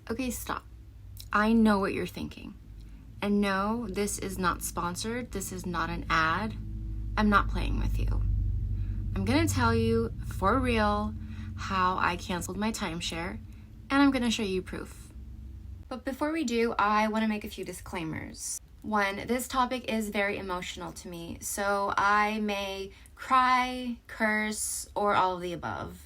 Okay, stop. I know what you're thinking. And no, this is not sponsored. This is not an ad. I'm not playing with you. I'm gonna tell you for real how I canceled my timeshare, and I'm gonna show you proof. But before we do, I wanna make a few disclaimers. One, this topic is very emotional to me, so I may cry, curse, or all of the above.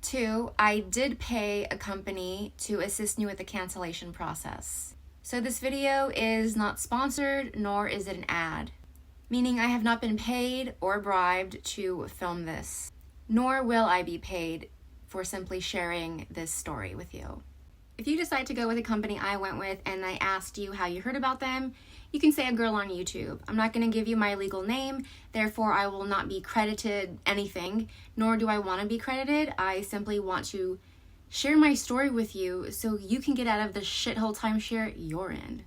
Two, I did pay a company to assist me with the cancellation process. So this video is not sponsored, nor is it an ad, meaning I have not been paid or bribed to film this, nor will I be paid for simply sharing this story with you. If you decide to go with a company I went with and I asked you how you heard about them, you can say a girl on YouTube. I'm not going to give you my legal name, therefore I will not be credited anything, nor do I want to be credited. I simply want to share my story with you so you can get out of the shithole timeshare you're in.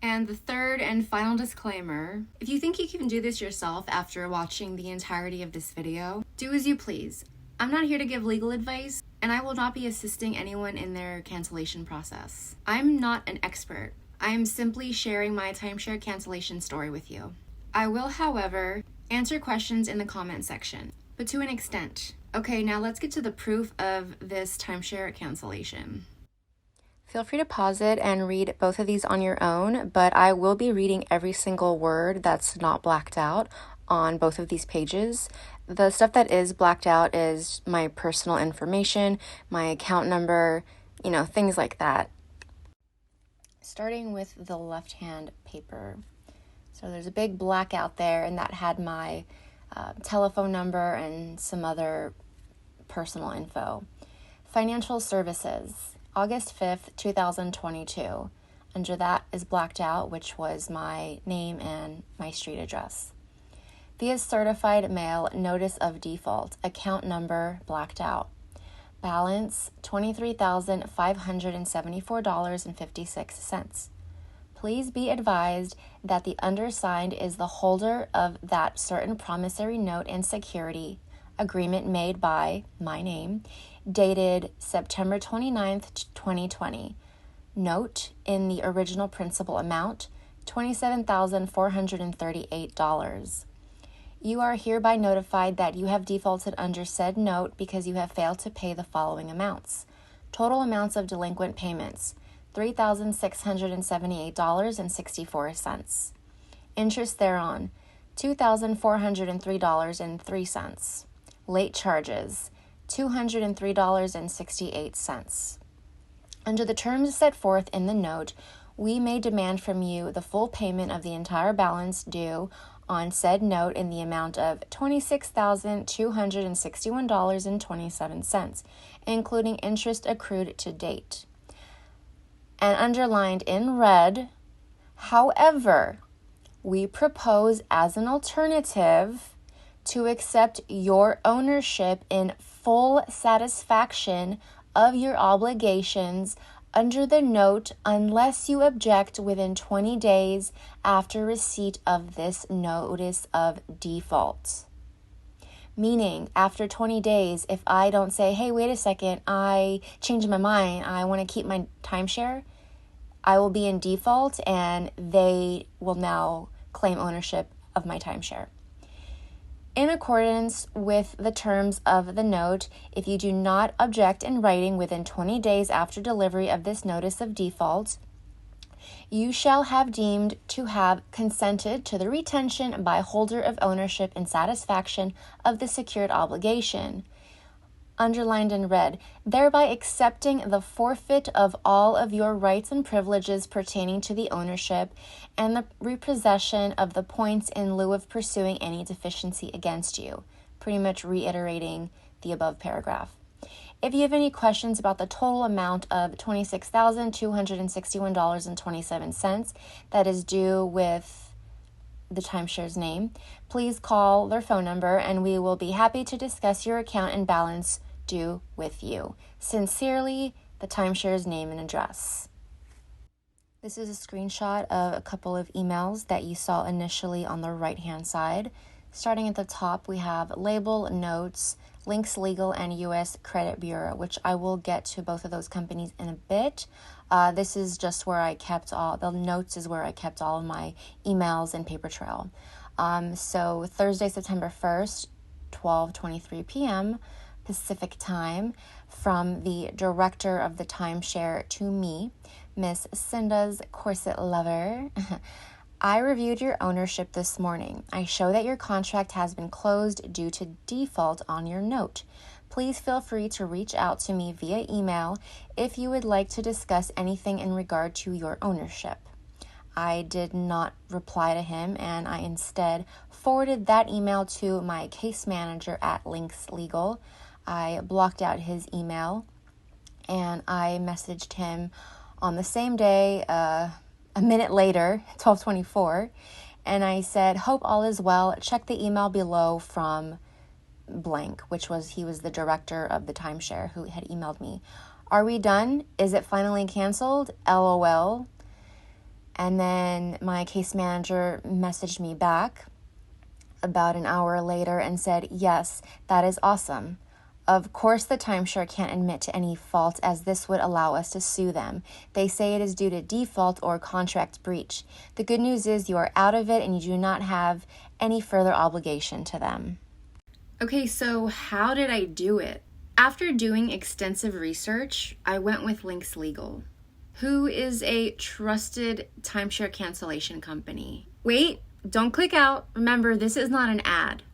And the third and final disclaimer, if you think you can do this yourself after watching the entirety of this video, do as you please. I'm not here to give legal advice, and I will not be assisting anyone in their cancellation process. I'm not an expert. I am simply sharing my timeshare cancellation story with you. I will, however, answer questions in the comment section, but to an extent. Okay, now let's get to the proof of this timeshare cancellation. Feel free to pause it and read both of these on your own, but I will be reading every single word that's not blacked out on both of these pages. The stuff that is blacked out is my personal information, my account number, things like that. Starting with the left-hand paper. So there's a big blackout there, and that had my telephone number and some other personal info. Financial services, August 5th, 2022. Under that is blacked out, which was my name and my street address. Via certified mail, notice of default, account number blacked out. Balance, $23,574.56. Please be advised that the undersigned is the holder of that certain promissory note and security agreement made by my name, dated September 29th, 2020. Note in the original principal amount, $27,438. You are hereby notified that you have defaulted under said note because you have failed to pay the following amounts. Total amounts of delinquent payments, $3,678.64. Interest thereon, $2,403.03. Late charges, $203.68. Under the terms set forth in the note, we may demand from you the full payment of the entire balance due on said note in the amount of $26,261.27, including interest accrued to date. And underlined in red, however, we propose as an alternative to accept your ownership in full satisfaction of your obligations under the note unless you object within 20 days after receipt of this notice of default. Meaning, after 20 days, if I don't say, hey, wait a second, I changed my mind, I want to keep my timeshare, I will be in default and they will now claim ownership of my timeshare. In accordance with the terms of the note, if you do not object in writing within 20 days after delivery of this notice of default, you shall have deemed to have consented to the retention by holder of ownership in satisfaction of the secured obligation. Underlined in red, thereby accepting the forfeit of all of your rights and privileges pertaining to the ownership and the repossession of the points in lieu of pursuing any deficiency against you. Pretty much reiterating the above paragraph. If you have any questions about the total amount of $26,261.27 that is due with the timeshare's name, please call their phone number and we will be happy to discuss your account and balance due with you. Sincerely, the timeshare's name and address. This is a screenshot of a couple of emails that you saw initially on the right-hand side. Starting at the top, we have label, notes, Linx Legal, and U.S. Credit Bureau, which I will get to both of those companies in a bit. This is just where I kept the notes is where I kept all of my emails and paper trail. So Thursday, September 1st, 12:23 p.m. Pacific time, from the director of the timeshare to me, Miss Cinda's corset lover. I reviewed your ownership this morning. I show that your contract has been closed due to default on your note. Please feel free to reach out to me via email if you would like to discuss anything in regard to your ownership. I did not reply to him, and I instead forwarded that email to my case manager at Linx Legal. I blocked out his email, and I messaged him on the same day, a minute later, 12:24, and I said, "Hope all is well. Check the email below from blank," he was the director of the timeshare who had emailed me. "Are we done? Is it finally canceled? LOL." And then my case manager messaged me back about an hour later and said, "Yes, that is awesome. Of course the timeshare can't admit to any fault, as this would allow us to sue them. They say it is due to default or contract breach. The good news is you are out of it and you do not have any further obligation to them." Okay, so how did I do it? After doing extensive research, I went with Linx Legal, who is a trusted timeshare cancellation company. Wait, don't click out. Remember, this is not an ad.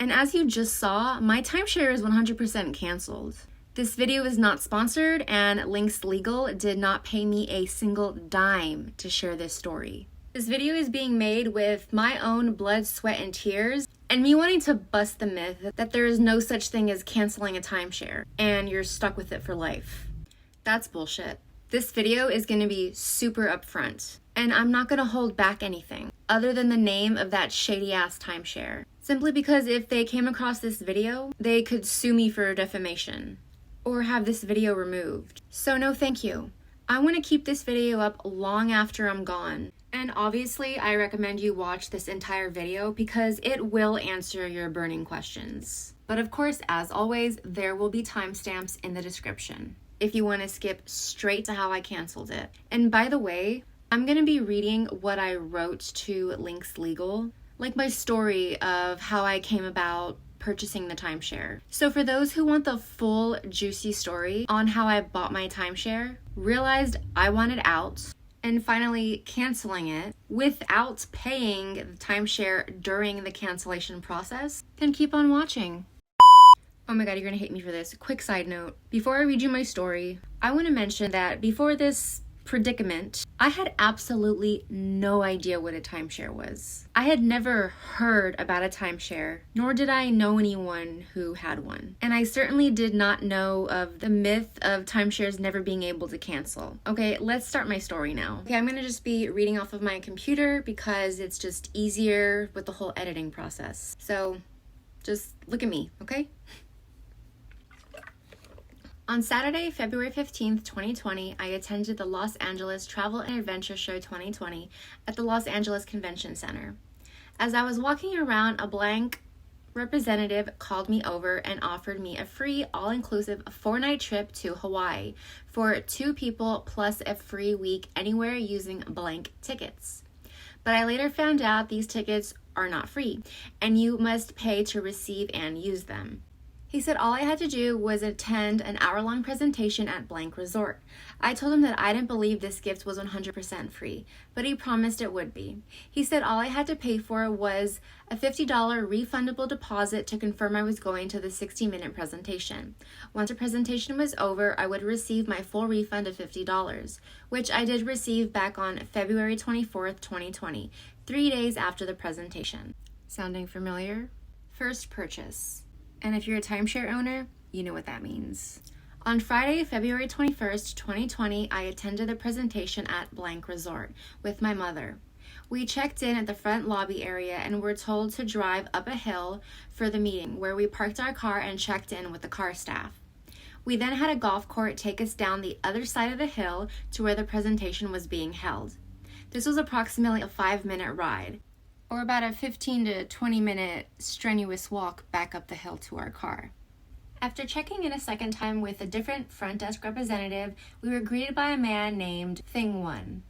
And as you just saw, my timeshare is 100% canceled. This video is not sponsored, and Linx Legal did not pay me a single dime to share this story. This video is being made with my own blood, sweat, and tears, and me wanting to bust the myth that there is no such thing as canceling a timeshare, and you're stuck with it for life. That's bullshit. This video is going to be super upfront, and I'm not going to hold back anything other than the name of that shady-ass timeshare. Simply because if they came across this video, they could sue me for defamation or have this video removed. So no thank you. I want to keep this video up long after I'm gone. And obviously, I recommend you watch this entire video because it will answer your burning questions. But of course, as always, there will be timestamps in the description if you want to skip straight to how I canceled it. And by the way, I'm going to be reading what I wrote to Linx Legal, like my story of how I came about purchasing the timeshare. So for those who want the full juicy story on how I bought my timeshare, realized I wanted out, and finally canceling it without paying the timeshare during the cancellation process, then keep on watching. Oh my god, you're gonna hate me for this. Quick side note. Before I read you my story, I want to mention that before this predicament, I had absolutely no idea what a timeshare was. I had never heard about a timeshare, nor did I know anyone who had one. And I certainly did not know of the myth of timeshares never being able to cancel. Okay, let's start my story now. Okay, I'm gonna just be reading off of my computer because it's just easier with the whole editing process. So just look at me, okay? On Saturday, February 15th, 2020, I attended the Los Angeles Travel and Adventure Show 2020 at the Los Angeles Convention Center. As I was walking around, a blank representative called me over and offered me a free, all-inclusive 4-night trip to Hawaii for 2 people plus a free week anywhere using blank tickets. But I later found out these tickets are not free, and you must pay to receive and use them. He said all I had to do was attend an hour-long presentation at blank resort. I told him that I didn't believe this gift was 100% free, but he promised it would be. He said all I had to pay for was a $50 refundable deposit to confirm I was going to the 60-minute presentation. Once the presentation was over, I would receive my full refund of $50, which I did receive back on February 24th, 2020, 3 days after the presentation. Sounding familiar? First purchase. And if you're a timeshare owner, you know what that means. On Friday, February 21st, 2020, I attended the presentation at blank resort with my mother. We checked in at the front lobby area and were told to drive up a hill for the meeting, where we parked our car and checked in with the car staff. We then had a golf cart take us down the other side of the hill to where the presentation was being held. This was approximately a 5-minute ride, or about a 15 to 20 minute strenuous walk back up the hill to our car. After checking in a second time with a different front desk representative, we were greeted by a man named Thing One,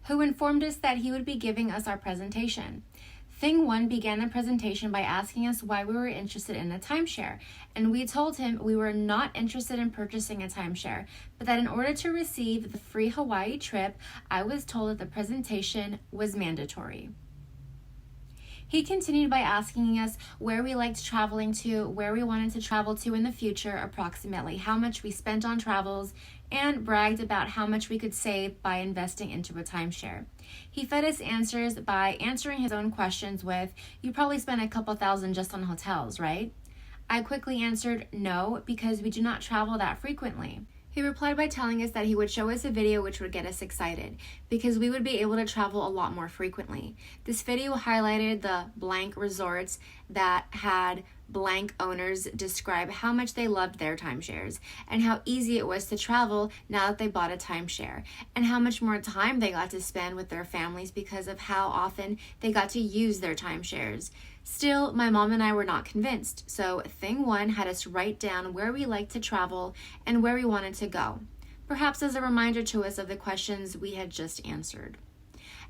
who informed us that he would be giving us our presentation. Thing One began the presentation by asking us why we were interested in a timeshare, and we told him we were not interested in purchasing a timeshare, but that in order to receive the free Hawaii trip, I was told that the presentation was mandatory. He continued by asking us where we liked traveling to, where we wanted to travel to in the future, approximately how much we spent on travels, and bragged about how much we could save by investing into a timeshare. He fed us answers by answering his own questions with, "You probably spent a couple thousand just on hotels, right?" I quickly answered, "No, because we do not travel that frequently." He replied by telling us that he would show us a video which would get us excited, because we would be able to travel a lot more frequently. This video highlighted the blank resorts that had blank owners describe how much they loved their timeshares, and how easy it was to travel now that they bought a timeshare, and how much more time they got to spend with their families because of how often they got to use their timeshares. Still, my mom and I were not convinced, so Thing One had us write down where we liked to travel and where we wanted to go, perhaps as a reminder to us of the questions we had just answered.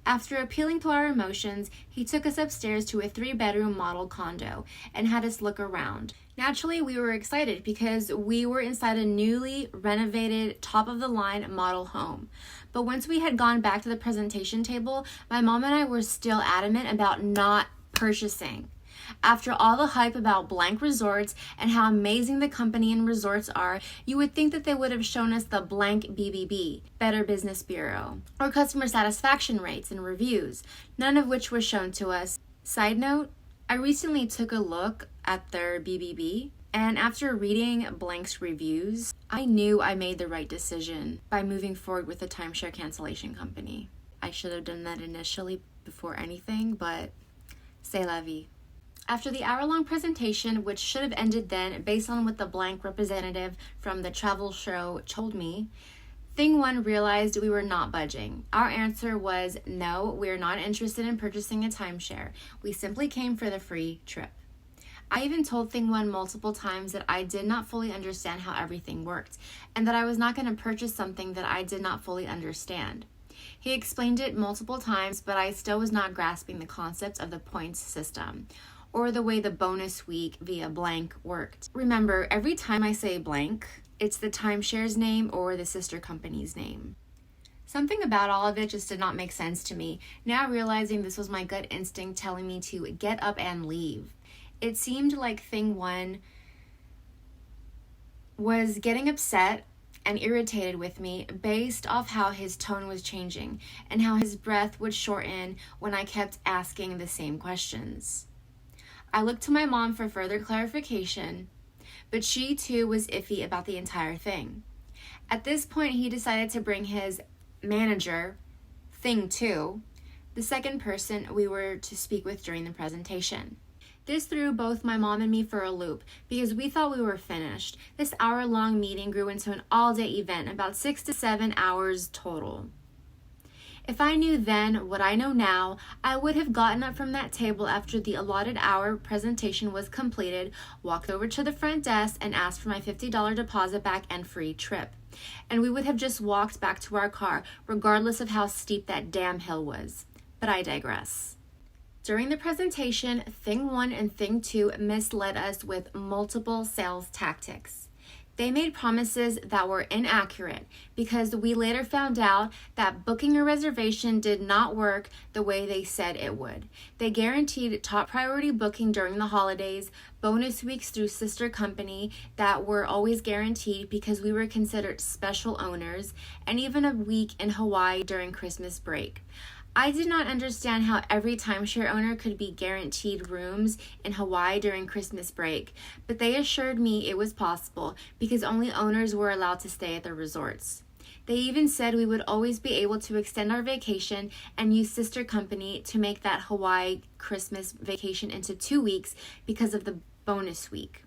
After appealing to our emotions, he took us upstairs to a 3-bedroom model condo and had us look around. Naturally, we were excited because we were inside a newly renovated, top-of-the-line model home. But once we had gone back to the presentation table, my mom and I were still adamant about not purchasing. After all the hype about blank resorts and how amazing the company and resorts are, you would think that they would have shown us the blank BBB, Better Business Bureau, or customer satisfaction rates and reviews, none of which was shown to us. Side note, I recently took a look at their BBB, and after reading blank's reviews, I knew I made the right decision by moving forward with a timeshare cancellation company. I should have done that initially before anything, but c'est la vie. After the hour-long presentation, which should have ended then based on what the blank representative from the travel show told me, Thing One realized we were not budging. Our answer was, no, we are not interested in purchasing a timeshare. We simply came for the free trip. I even told Thing One multiple times that I did not fully understand how everything worked, and that I was not going to purchase something that I did not fully understand. He explained it multiple times, but I still was not grasping the concept of the points system, or the way the bonus week via blank worked. Remember, every time I say blank, it's the timeshare's name or the sister company's name. Something about all of it just did not make sense to me, now realizing this was my gut instinct telling me to get up and leave. It seemed like Thing One was getting upset and irritated with me based off how his tone was changing and how his breath would shorten when I kept asking the same questions. I looked to my mom for further clarification, but she too was iffy about the entire thing. At this point, he decided to bring his manager, Thing Two, the second person we were to speak with during the presentation. This threw both my mom and me for a loop because we thought we were finished. This hour-long meeting grew into an all-day event, about 6 to 7 hours total. If I knew then what I know now, I would have gotten up from that table after the allotted hour presentation was completed, walked over to the front desk, and asked for my $50 deposit back and free trip. And we would have just walked back to our car, regardless of how steep that damn hill was. But I digress. During the presentation, Thing One and Thing Two misled us with multiple sales tactics. They made promises that were inaccurate because we later found out that booking a reservation did not work the way they said it would. They guaranteed top priority booking during the holidays, bonus weeks through sister company that were always guaranteed because we were considered special owners, and even a week in Hawaii during Christmas break. I did not understand how every timeshare owner could be guaranteed rooms in Hawaii during Christmas break, but they assured me it was possible because only owners were allowed to stay at the resorts. They even said we would always be able to extend our vacation and use sister company to make that Hawaii Christmas vacation into 2 weeks because of the bonus week.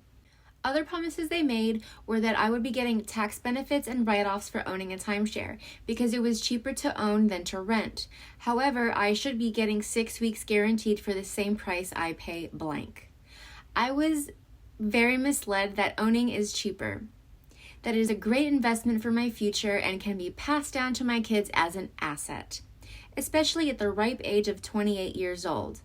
Other promises they made were that I would be getting tax benefits and write-offs for owning a timeshare because it was cheaper to own than to rent. However, I should be getting 6 weeks guaranteed for the same price I pay blank. I was very misled that owning is cheaper. That it is a great investment for my future and can be passed down to my kids as an asset, especially at the ripe age of 28 years old.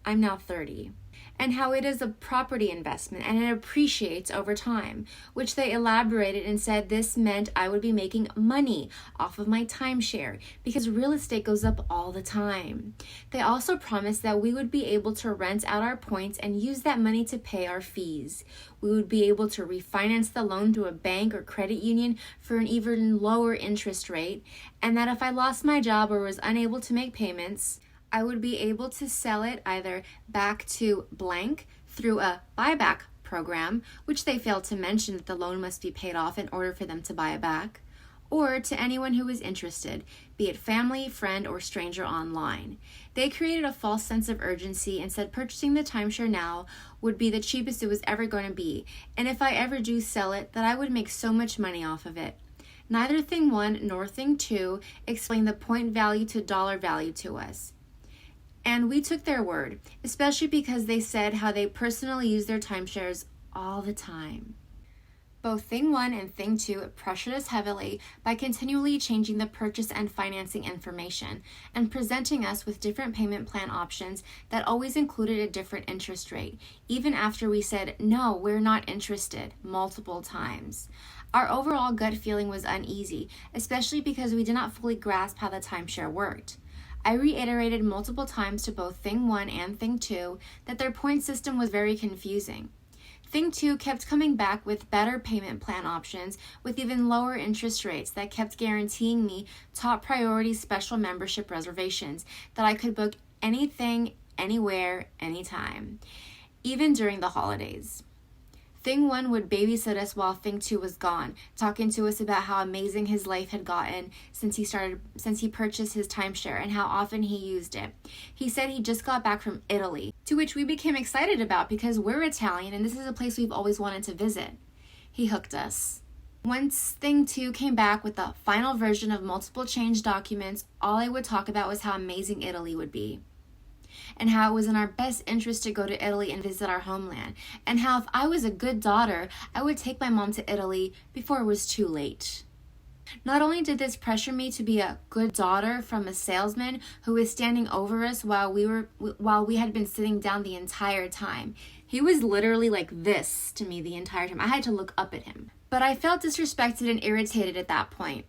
I'm now 30. And how it is a property investment and it appreciates over time, which they elaborated and said this meant I would be making money off of my timeshare because real estate goes up all the time. They also promised that we would be able to rent out our points and use that money to pay our fees. We would be able to refinance the loan through a bank or credit union for an even lower interest rate, and that if I lost my job or was unable to make payments, I would be able to sell it either back to blank through a buyback program, which they failed to mention that the loan must be paid off in order for them to buy it back, or to anyone who was interested, be it family, friend, or stranger online. They created a false sense of urgency and said purchasing the timeshare now would be the cheapest it was ever going to be, and if I ever do sell it, that I would make so much money off of it. Neither Thing 1 nor Thing 2 explained the point value to dollar value to us. And we took their word, especially because they said how they personally use their timeshares all the time. Both Thing 1 and Thing 2 pressured us heavily by continually changing the purchase and financing information and presenting us with different payment plan options that always included a different interest rate, even after we said, no, we're not interested, multiple times. Our overall gut feeling was uneasy, especially because we did not fully grasp how the timeshare worked. I reiterated multiple times to both Thing 1 and Thing 2 that their point system was very confusing. Thing 2 kept coming back with better payment plan options with even lower interest rates that kept guaranteeing me top priority special membership reservations that I could book anything, anywhere, anytime, even during the holidays. Thing 1 would babysit us while Thing 2 was gone, talking to us about how amazing his life had gotten since he purchased his timeshare and how often he used it. He said he just got back from Italy, to which we became excited about because we're Italian and this is a place we've always wanted to visit. He hooked us. Once Thing 2 came back with the final version of multiple change documents, all I would talk about was how amazing Italy would be, and how it was in our best interest to go to Italy and visit our homeland, and how if I was a good daughter, I would take my mom to Italy before it was too late. Not only did this pressure me to be a good daughter from a salesman who was standing over us while we had been sitting down the entire time. He was literally like this to me the entire time. I had to look up at him. But I felt disrespected and irritated at that point.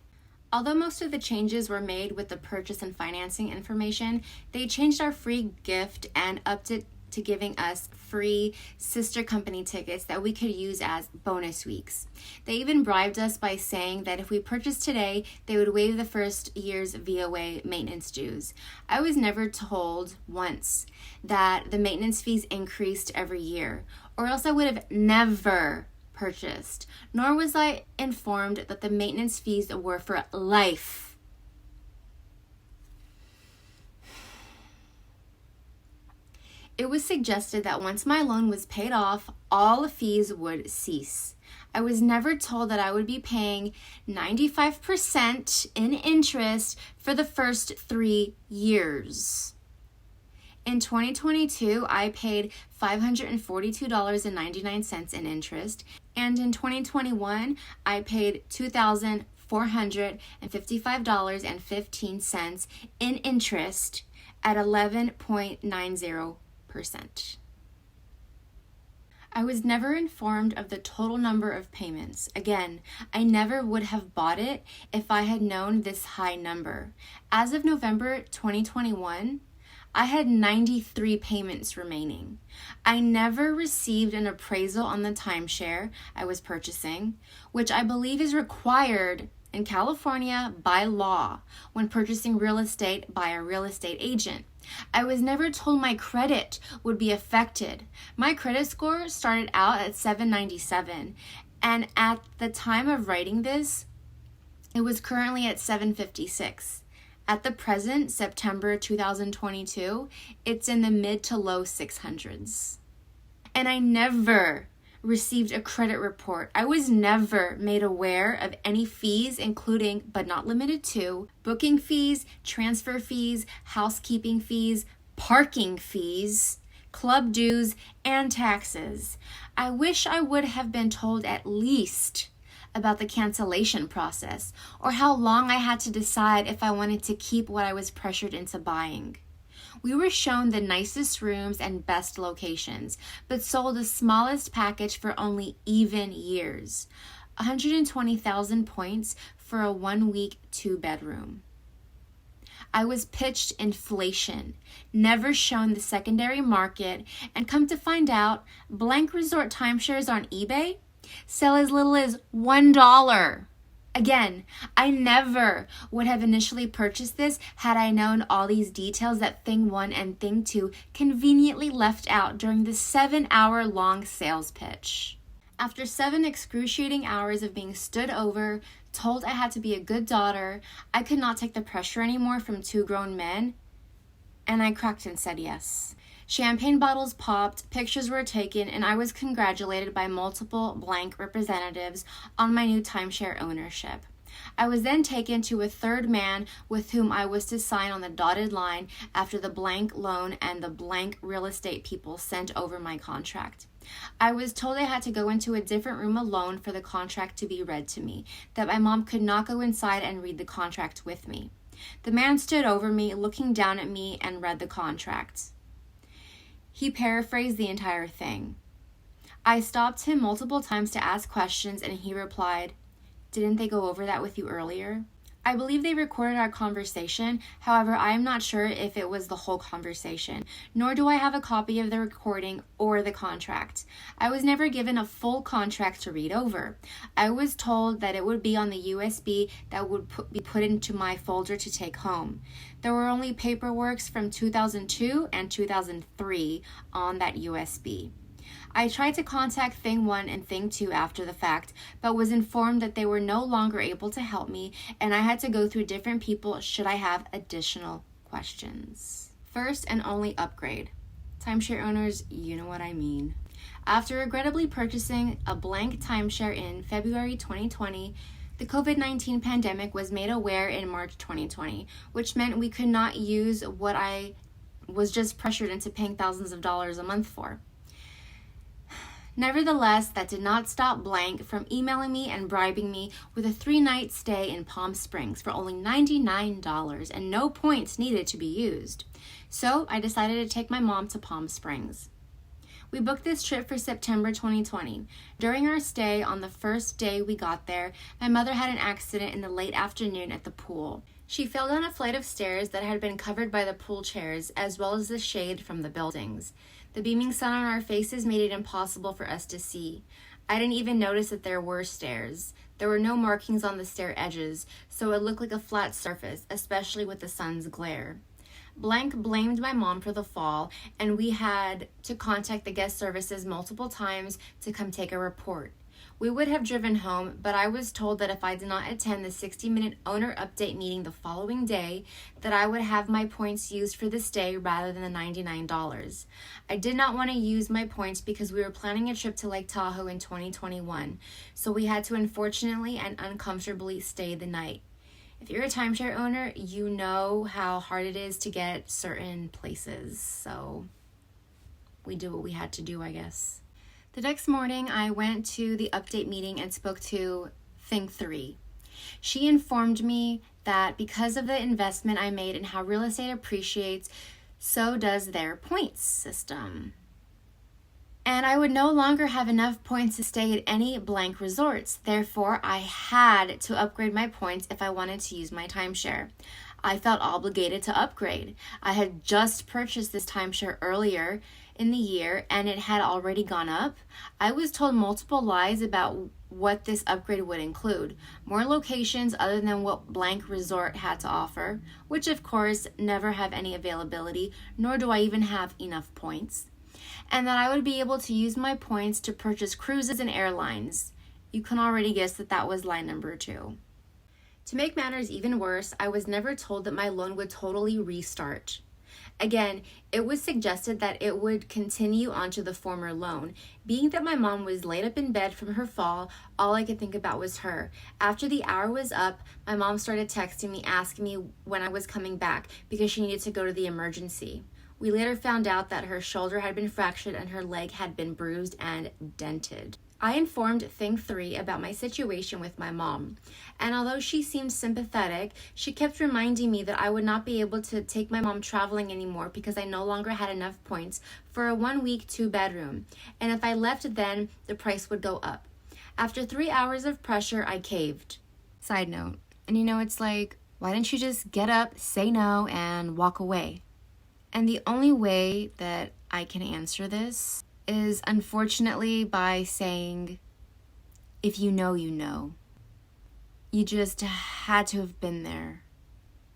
Although most of the changes were made with the purchase and financing information, they changed our free gift and upped it to giving us free sister company tickets that we could use as bonus weeks. They even bribed us by saying that if we purchased today, they would waive the first year's VOA maintenance dues. I was never told once that the maintenance fees increased every year, or else I would have never purchased, nor was I informed that the maintenance fees were for life. It was suggested that once my loan was paid off, all fees would cease. I was never told that I would be paying 95% in interest for the first 3 years. In 2022, I paid $542.99 in interest, and in 2021, I paid $2,455.15 in interest at 11.90%. I was never informed of the total number of payments. Again, I never would have bought it if I had known this high number. As of November 2021, I had 93 payments remaining. I never received an appraisal on the timeshare I was purchasing, which I believe is required in California by law when purchasing real estate by a real estate agent. I was never told my credit would be affected. My credit score started out at 797, and at the time of writing this, it was currently at 756. At the present, September 2022, it's in the mid to low 600s. And I never received a credit report. I was never made aware of any fees, including, but not limited to, booking fees, transfer fees, housekeeping fees, parking fees, club dues, and taxes. I wish I would have been told at least about the cancellation process or how long I had to decide if I wanted to keep what I was pressured into buying. We were shown the nicest rooms and best locations, but sold the smallest package for only even years. 120,000 points for a 1-week 2-bedroom. I was pitched inflation, never shown the secondary market, and come to find out, blank resort timeshares on eBay sell as little as $1. Again, I never would have initially purchased this had I known all these details that Thing 1 and Thing 2 conveniently left out during the 7-hour-long sales pitch. After 7 excruciating hours of being stood over, told I had to be a good daughter, I could not take the pressure anymore from 2 grown men, and I cracked and said yes. Champagne bottles popped, pictures were taken, and I was congratulated by multiple blank representatives on my new timeshare ownership. I was then taken to a third man with whom I was to sign on the dotted line after the blank loan and the blank real estate people sent over my contract. I was told I had to go into a different room alone for the contract to be read to me, that my mom could not go inside and read the contract with me. The man stood over me, looking down at me, and read the contract. He paraphrased the entire thing. I stopped him multiple times to ask questions, and he replied, "Didn't they go over that with you earlier?" I believe they recorded our conversation. However, I am not sure if it was the whole conversation, nor do I have a copy of the recording or the contract. I was never given a full contract to read over. I was told that it would be on the USB that would be put into my folder to take home. There were only paperworks from 2002 and 2003 on that USB. I tried to contact Thing 1 and Thing 2 after the fact, but was informed that they were no longer able to help me and I had to go through different people should I have additional questions. First and only upgrade. Timeshare owners, you know what I mean. After regrettably purchasing a blank timeshare in February 2020, the COVID-19 pandemic was made aware in March 2020, which meant we could not use what I was just pressured into paying thousands of dollars a month for. Nevertheless, that did not stop blank from emailing me and bribing me with a 3-night stay in Palm Springs for only $99 and no points needed to be used. So I decided to take my mom to Palm Springs. We booked this trip for September 2020. During our stay, on the first day we got there, my mother had an accident in the late afternoon at the pool. She fell down a flight of stairs that had been covered by the pool chairs as well as the shade from the buildings. The beaming sun on our faces made it impossible for us to see. I didn't even notice that there were stairs. There were no markings on the stair edges, so it looked like a flat surface, especially with the sun's glare. Blank blamed my mom for the fall, and we had to contact the guest services multiple times to come take a report. We would have driven home, but I was told that if I did not attend the 60-minute owner update meeting the following day, that I would have my points used for the stay rather than the $99. I did not want to use my points because we were planning a trip to Lake Tahoe in 2021, so we had to unfortunately and uncomfortably stay the night. If you're a timeshare owner, you know how hard it is to get certain places, so we did what we had to do, I guess. The next morning, I went to the update meeting and spoke to Thing 3. She informed me that because of the investment I made and how real estate appreciates, so does their points system. And I would no longer have enough points to stay at any blank resorts. Therefore, I had to upgrade my points if I wanted to use my timeshare. I felt obligated to upgrade. I had just purchased this timeshare earlier in the year and it had already gone up. I was told multiple lies about what this upgrade would include. More locations other than what blank resort had to offer, which of course never have any availability, nor do I even have enough points. And that I would be able to use my points to purchase cruises and airlines. You can already guess that that was lie number 2. To make matters even worse, I was never told that my loan would totally restart. Again, it was suggested that it would continue onto the former loan. Being that my mom was laid up in bed from her fall, all I could think about was her. After the hour was up, my mom started texting me asking me when I was coming back because she needed to go to the emergency. We later found out that her shoulder had been fractured and her leg had been bruised and dented. I informed Thing 3 about my situation with my mom, and although she seemed sympathetic, she kept reminding me that I would not be able to take my mom traveling anymore because I no longer had enough points for a 1-week 2-bedroom, and if I left then, the price would go up. After 3 hours of pressure, I caved. Side note, and it's like, why didn't you just get up, say no, and walk away? And the only way that I can answer this is unfortunately by saying, if you know, you know. You just had to have been there.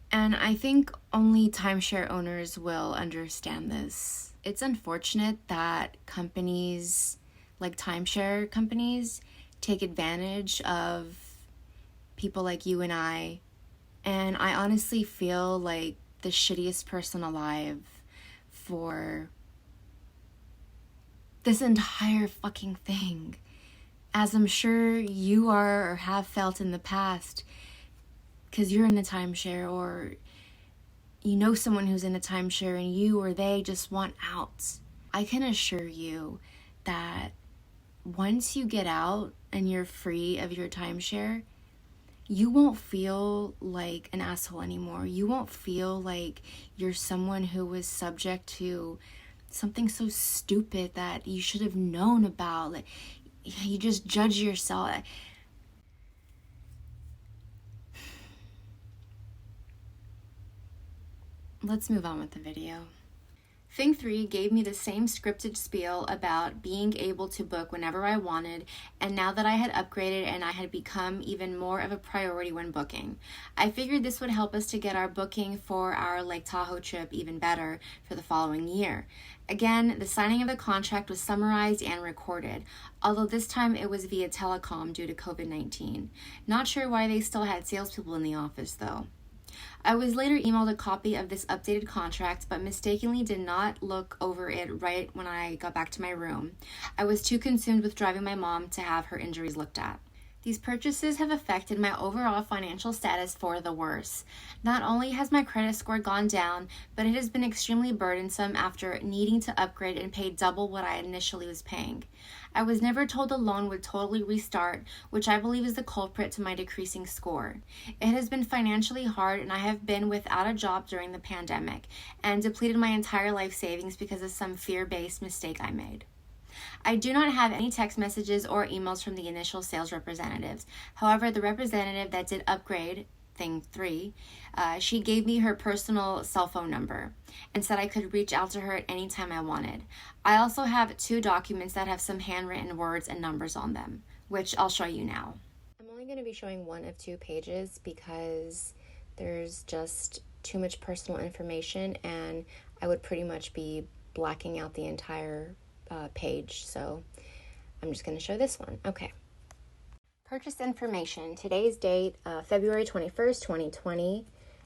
And I think only timeshare owners will understand this. It's unfortunate that companies, like timeshare companies, take advantage of people like you and I. And I honestly feel like the shittiest person alive for this entire fucking thing, as I'm sure you are or have felt in the past, because you're in a timeshare or you know someone who's in a timeshare and you or they just want out. I can assure you that once you get out and you're free of your timeshare, you won't feel like an asshole anymore. You won't feel like you're someone who was subject to something so stupid that you should have known about. Like, you just judge yourself. Let's move on with the video. Thing 3 gave me the same scripted spiel about being able to book whenever I wanted, and now that I had upgraded and I had become even more of a priority when booking, I figured this would help us to get our booking for our Lake Tahoe trip even better for the following year. Again, the signing of the contract was summarized and recorded, although this time it was via telecom due to COVID-19. Not sure why they still had salespeople in the office though. I was later emailed a copy of this updated contract, but mistakenly did not look over it right when I got back to my room. I was too consumed with driving my mom to have her injuries looked at. These purchases have affected my overall financial status for the worse. Not only has my credit score gone down, but it has been extremely burdensome after needing to upgrade and pay double what I initially was paying. I was never told the loan would totally restart, which I believe is the culprit to my decreasing score. It has been financially hard, and I have been without a job during the pandemic and depleted my entire life savings because of some fear-based mistake I made. I do not have any text messages or emails from the initial sales representatives. However, the representative that did upgrade, Thing 3, she gave me her personal cell phone number and said I could reach out to her at any time I wanted. I also have 2 documents that have some handwritten words and numbers on them, which I'll show you now. I'm only going to be showing 1 of 2 pages because there's just too much personal information and I would pretty much be blacking out the entire page, so I'm just going to show this one. Okay. Purchase information. Today's date, February 21st, 2020,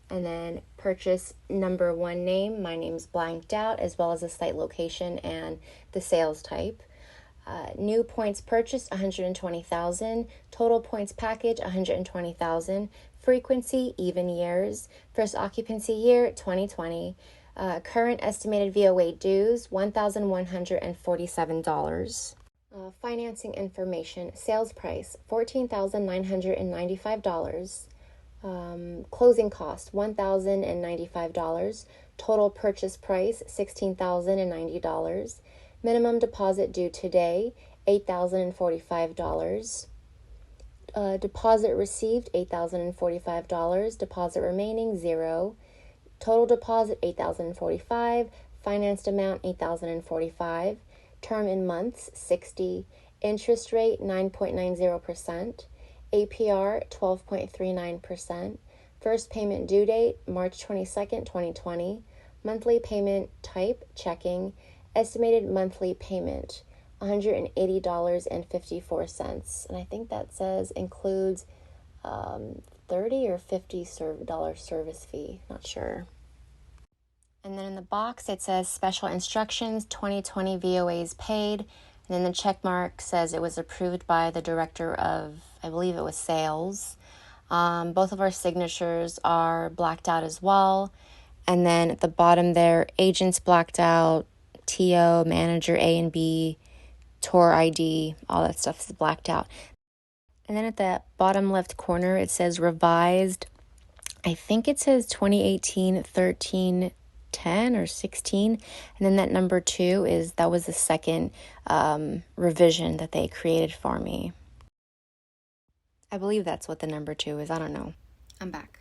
and then purchase number 1 name. My name's blanked out, as well as the site location and the sales type. New points purchased, 120,000. Total points package, 120,000. Frequency, even years. First occupancy year, 2020. Current estimated VOA dues, $1,147. Financing information. Sales price, $14,995. Closing cost, $1,095. Total purchase price, $16,090. Minimum deposit due today, $8,045. Deposit received, $8,045. Deposit remaining, 0. Total deposit, $8,045. Financed amount, $8,045. Term in months, 60. Interest rate, 9.90%. APR, 12.39%. First payment due date, March 22nd, 2020. Monthly payment type, checking. Estimated monthly payment, $180.54. And I think that says includes $30 or $50 service fee. Not sure. And then in the box, it says special instructions, 2020 VOAs paid. And then the check mark says it was approved by the director of, I believe it was sales. Both of our signatures are blacked out as well. And then at the bottom there, agents blacked out, TO, manager A and B, tour ID, all that stuff is blacked out. And then at the bottom left corner, it says revised. I think it says 2018 13 10 or 16. And then that number 2 that was the second revision that they created for me. I believe that's what the number 2 is. I don't know. I'm back.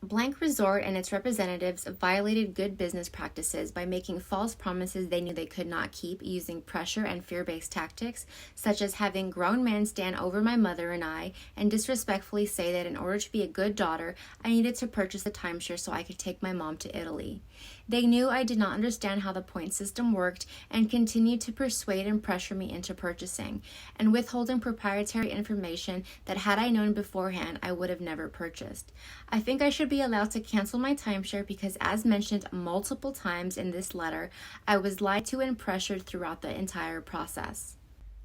Blank Resort and its representatives violated good business practices by making false promises they knew they could not keep, using pressure and fear-based tactics, such as having grown men stand over my mother and I and disrespectfully say that in order to be a good daughter, I needed to purchase a timeshare so I could take my mom to Italy. They knew I did not understand how the point system worked and continued to persuade and pressure me into purchasing, and withholding proprietary information that had I known beforehand, I would have never purchased. I think I should be allowed to cancel my timeshare because, as mentioned multiple times in this letter, I was lied to and pressured throughout the entire process.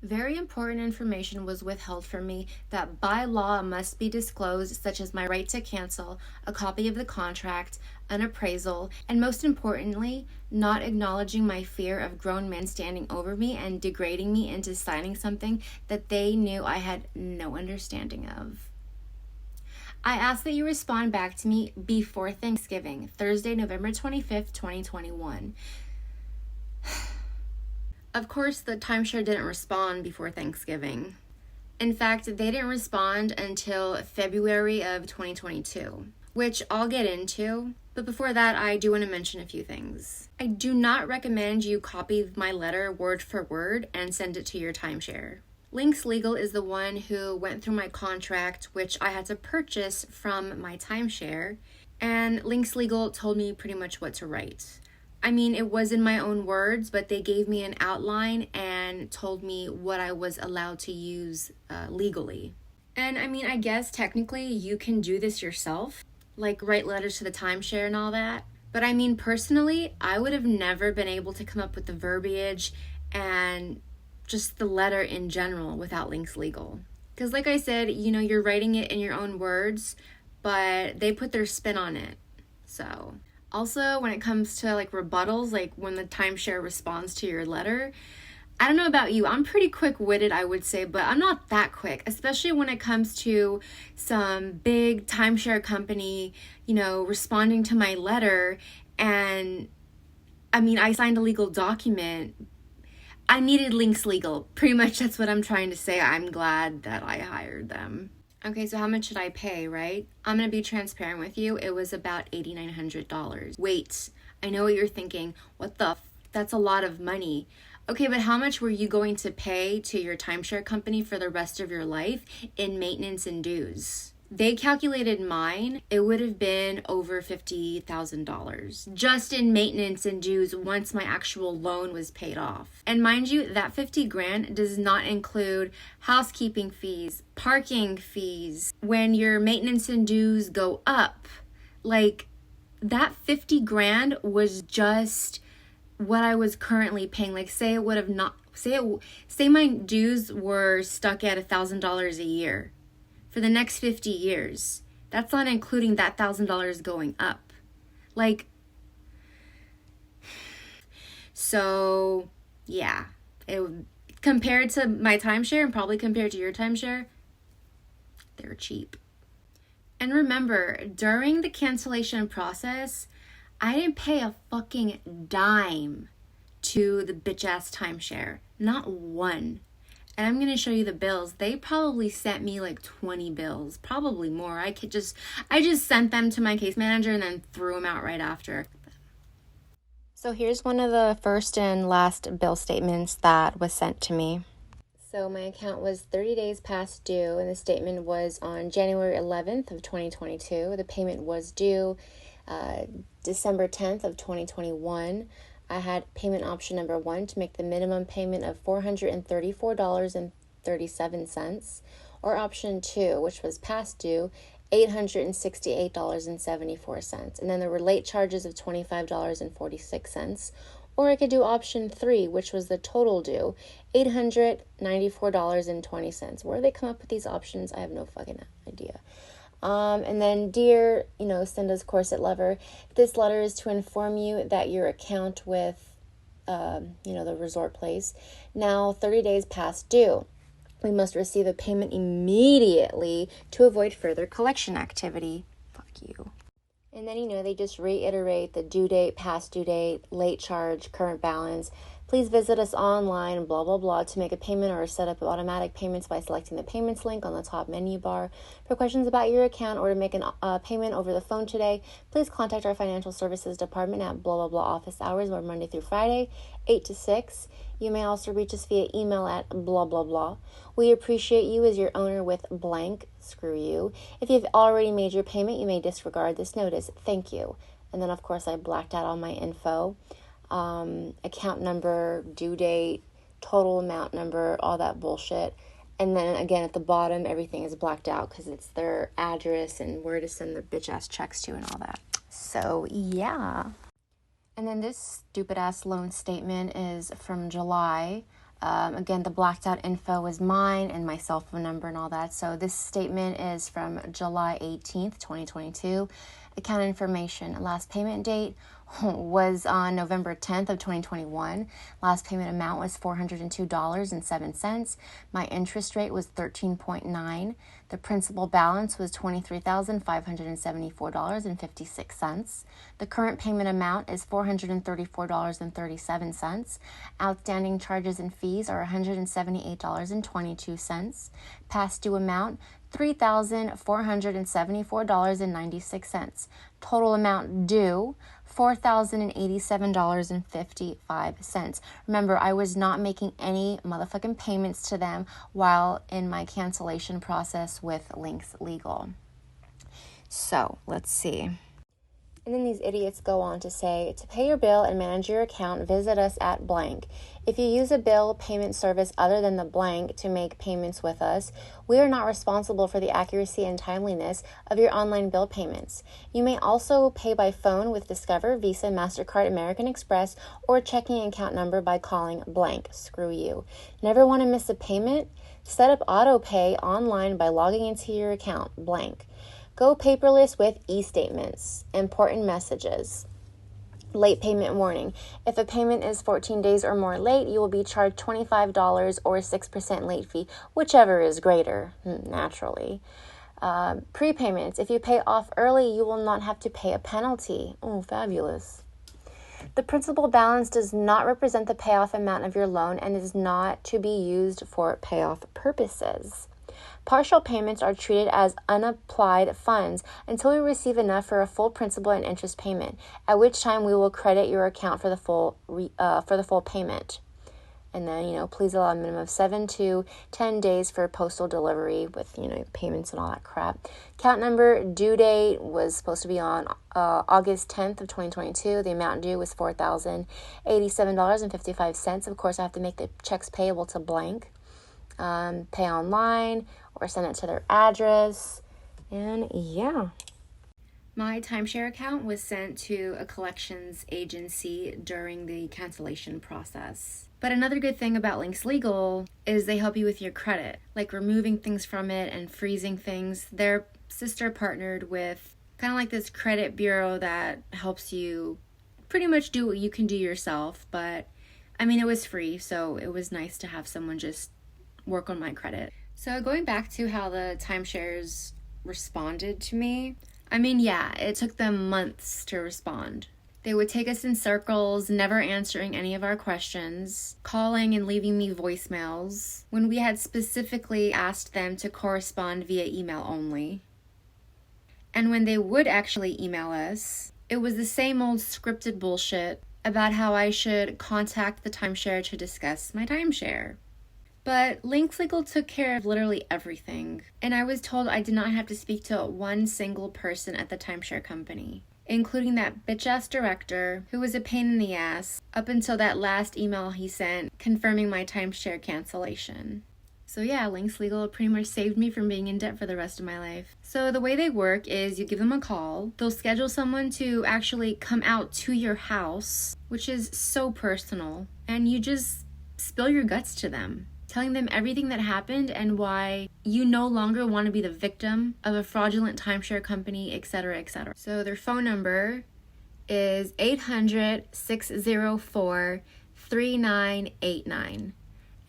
Very important information was withheld from me that by law must be disclosed, such as my right to cancel, a copy of the contract, an appraisal, and most importantly, not acknowledging my fear of grown men standing over me and degrading me into signing something that they knew I had no understanding of. I ask that you respond back to me before Thanksgiving, Thursday, November 25th, 2021. Of course, the timeshare didn't respond before Thanksgiving. In fact, they didn't respond until February of 2022, which I'll get into. But before that, I do want to mention a few things. I do not recommend you copy my letter word for word and send it to your timeshare. Linx Legal is the one who went through my contract, which I had to purchase from my timeshare, and Linx Legal told me pretty much what to write. I mean, it was in my own words, but they gave me an outline and told me what I was allowed to use legally. And I mean, I guess technically you can do this yourself, like write letters to the timeshare and all that. But I mean, personally, I would have never been able to come up with the verbiage and just the letter in general without Linx Legal. Because like I said, you're writing it in your own words, but they put their spin on it. So also, when it comes to like rebuttals, like when the timeshare responds to your letter, I don't know about you, I'm pretty quick-witted, I would say, but I'm not that quick, especially when it comes to some big timeshare company, responding to my letter. And I mean, I signed a legal document. I needed Linx Legal. Pretty much that's what I'm trying to say. I'm glad that I hired them. Okay, so how much should I pay, right? I'm going to be transparent with you. It was about $8,900. Wait, I know what you're thinking. That's a lot of money. Okay, but how much were you going to pay to your timeshare company for the rest of your life in maintenance and dues? They calculated mine. It would have been over $50,000 just in maintenance and dues once my actual loan was paid off. And mind you, that $50,000 does not include housekeeping fees, parking fees. When your maintenance and dues go up, like that $50,000 was just what I was currently paying. Like say my dues were stuck at $1,000 a year for the next 50 years. That's not including that $1,000 going up. So yeah, compared to my timeshare and probably compared to your timeshare, they're cheap. And remember, during the cancellation process, I didn't pay a fucking dime to the bitch ass timeshare. Not one. And I'm going to show you the bills. They probably sent me like 20 bills, probably more. I just sent them to my case manager and then threw them out right after. So here's one of the first and last bill statements that was sent to me. So my account was 30 days past due, and the statement was on January 11th of 2022. The payment was due December 10th of 2021. I had payment option number 1 to make the minimum payment of $434.37, or option 2, which was past due, $868.74. And then there were late charges of $25.46. Or I could do option 3, which was the total due, $894.20. Where they come up with these options, I have no fucking idea. And then, dear, Cinda's corset lover, this letter is to inform you that your account with, the resort place, now 30 days past due. We must receive a payment immediately to avoid further collection activity. Fuck you. And then, they just reiterate the due date, past due date, late charge, current balance. Please visit us online, blah, blah, blah, to make a payment or set up automatic payments by selecting the payments link on the top menu bar. For questions about your account or to make a payment over the phone today, please contact our financial services department at blah, blah, blah office hours, or Monday through Friday, 8 to 6. You may also reach us via email at blah, blah, blah. We appreciate you as your owner with blank, screw you. If you've already made your payment, you may disregard this notice. Thank you. And then, of course, I blacked out all my info. Account number, due date, total amount number, all that bullshit. And then again at the bottom, everything is blacked out because it's their address and where to send the bitch ass checks to and all that. So yeah. And then this stupid ass loan statement is from July. Again, the blacked out info is mine and my cell phone number and all that. So this statement is from July 18th, 2022. Account information, last payment date was on November 10th of 2021. Last payment amount was $402.07. My interest rate was 13.9. The principal balance was $23,574.56. The current payment amount is $434.37. Outstanding charges and fees are $178.22. Past due amount, $3,474.96. Total amount due, $4,087.55. Remember, I was not making any motherfucking payments to them while in my cancellation process with Linx Legal. So, let's see. And then these idiots go on to say, to pay your bill and manage your account, visit us at blank. If you use a bill payment service other than the blank to make payments with us, we are not responsible for the accuracy and timeliness of your online bill payments. You may also pay by phone with Discover, Visa, MasterCard, American Express, or checking account number by calling blank. Screw you. Never want to miss a payment? Set up auto pay online by logging into your account blank. Go paperless with e-statements. Important messages. Late payment warning. If a payment is 14 days or more late, you will be charged $25 or 6% late fee, whichever is greater, naturally. Prepayments. If you pay off early, you will not have to pay a penalty. Oh, fabulous. The principal balance does not represent the payoff amount of your loan and is not to be used for payoff purposes. Partial payments are treated as unapplied funds until we receive enough for a full principal and interest payment, at which time we will credit your account for the full payment. And then, please allow a minimum of 7 to 10 days for postal delivery with, payments and all that crap. Account number, due date was supposed to be on August 10th of 2022. The amount due was $4,087.55. Of course, I have to make the checks payable to blank. Pay online or send it to their address. And yeah. My timeshare account was sent to a collections agency during the cancellation process. But another good thing about Linx Legal is they help you with your credit, like removing things from it and freezing things. Their sister partnered with kind of like this credit bureau that helps you pretty much do what you can do yourself. But it was free, so it was nice to have someone just work on my credit. So going back to how the timeshares responded to me, it took them months to respond. They would take us in circles, never answering any of our questions, calling and leaving me voicemails when we had specifically asked them to correspond via email only. And when they would actually email us, it was the same old scripted bullshit about how I should contact the timeshare to discuss my timeshare. But Linx Legal took care of literally everything, and I was told I did not have to speak to one single person at the timeshare company, including that bitch-ass director who was a pain in the ass up until that last email he sent confirming my timeshare cancellation. So yeah, Linx Legal pretty much saved me from being in debt for the rest of my life. So the way they work is you give them a call, they'll schedule someone to actually come out to your house, which is so personal, and you just spill your guts to them. telling them everything that happened and why you no longer want to be the victim of a fraudulent timeshare company, etc., etc. So their phone number is 800-604-3989.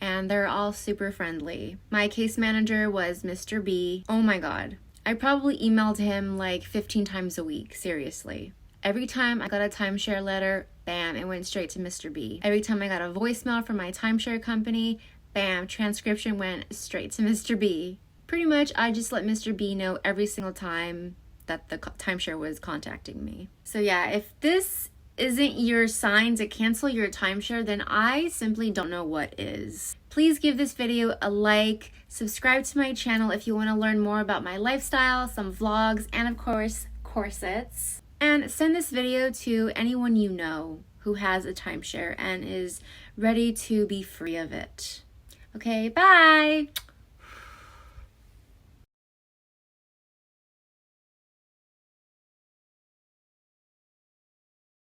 And they're all super friendly. My case manager was Mr. B. Oh my god. I probably emailed him like 15 times a week, seriously. Every time I got a timeshare letter, bam, it went straight to Mr. B. Every time I got a voicemail from my timeshare company, bam, transcription went straight to Mr. B. Pretty much, I just let Mr. B know every single time that the timeshare was contacting me. So yeah, if this isn't your sign to cancel your timeshare, then I simply don't know what is. Please give this video a like, subscribe to my channel if you want to learn more about my lifestyle, some vlogs, and of course, corsets. And send this video to anyone you know who has a timeshare and is ready to be free of it. Okay, bye!